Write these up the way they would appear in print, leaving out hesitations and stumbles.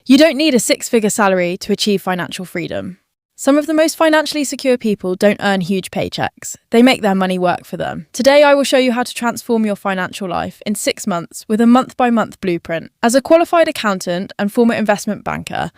You don't need a six-figure salary to achieve financial freedom. Some of the most financially secure people don't earn huge paychecks. They make their money work for them. Today, I will show you how to transform your financial life in 6 months with a month-by-month blueprint. As a qualified accountant and former investment banker,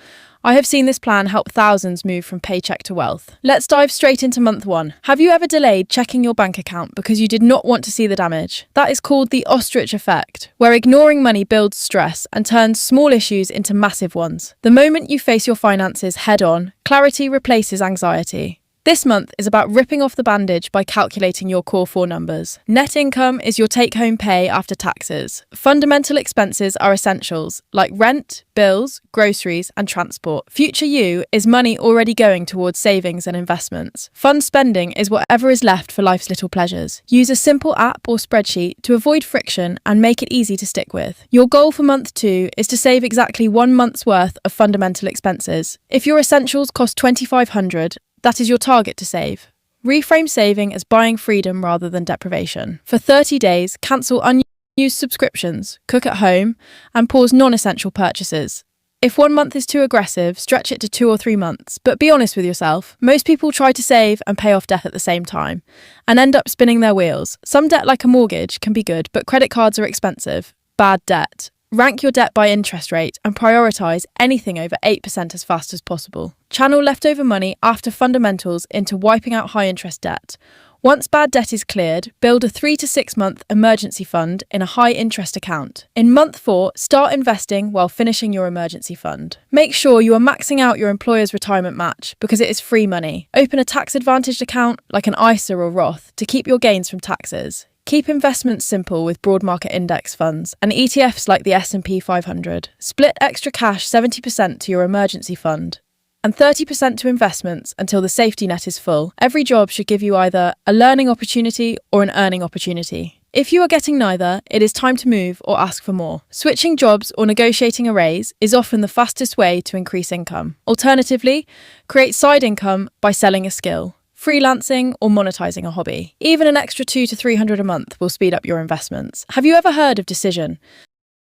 I have seen this plan help thousands move from paycheck to wealth. Let's dive straight into month 1. Have you ever delayed checking your bank account because you did not want to see the damage? That is called the ostrich effect, where ignoring money builds stress and turns small issues into massive ones. The moment you face your finances head-on, clarity replaces anxiety. This month is about ripping off the bandage by calculating your core 4 numbers. Net income is your take-home pay after taxes. Fundamental expenses are essentials, like rent, bills, groceries, and transport. Future you is money already going towards savings and investments. Fund spending is whatever is left for life's little pleasures. Use a simple app or spreadsheet to avoid friction and make it easy to stick with. Your goal for month 2 is to save exactly 1 month's worth of fundamental expenses. If your essentials cost $2,500, that is your target to save. Reframe saving as buying freedom rather than deprivation. For 30 days, cancel unused subscriptions, cook at home, and pause non-essential purchases. If 1 month is too aggressive, stretch it to 2 or 3 months. But be honest with yourself. Most people try to save and pay off debt at the same time and end up spinning their wheels. Some debt, like a mortgage, can be good, but credit cards are expensive. Bad debt. Rank your debt by interest rate and prioritise anything over 8% as fast as possible. Channel leftover money after fundamentals into wiping out high-interest debt. Once bad debt is cleared, build a 3 to 6 month emergency fund in a high-interest account. In month 4, start investing while finishing your emergency fund. Make sure you are maxing out your employer's retirement match because it is free money. Open a tax-advantaged account like an ISA or Roth to keep your gains from taxes. Keep investments simple with broad market index funds and ETFs like the S&P 500. Split extra cash 70% to your emergency fund and 30% to investments until the safety net is full. Every job should give you either a learning opportunity or an earning opportunity. If you are getting neither, it is time to move or ask for more. Switching jobs or negotiating a raise is often the fastest way to increase income. Alternatively, create side income by selling a skill, freelancing, or monetizing a hobby. Even an extra $200 to $300 a month will speed up your investments. Have you ever heard of Decision,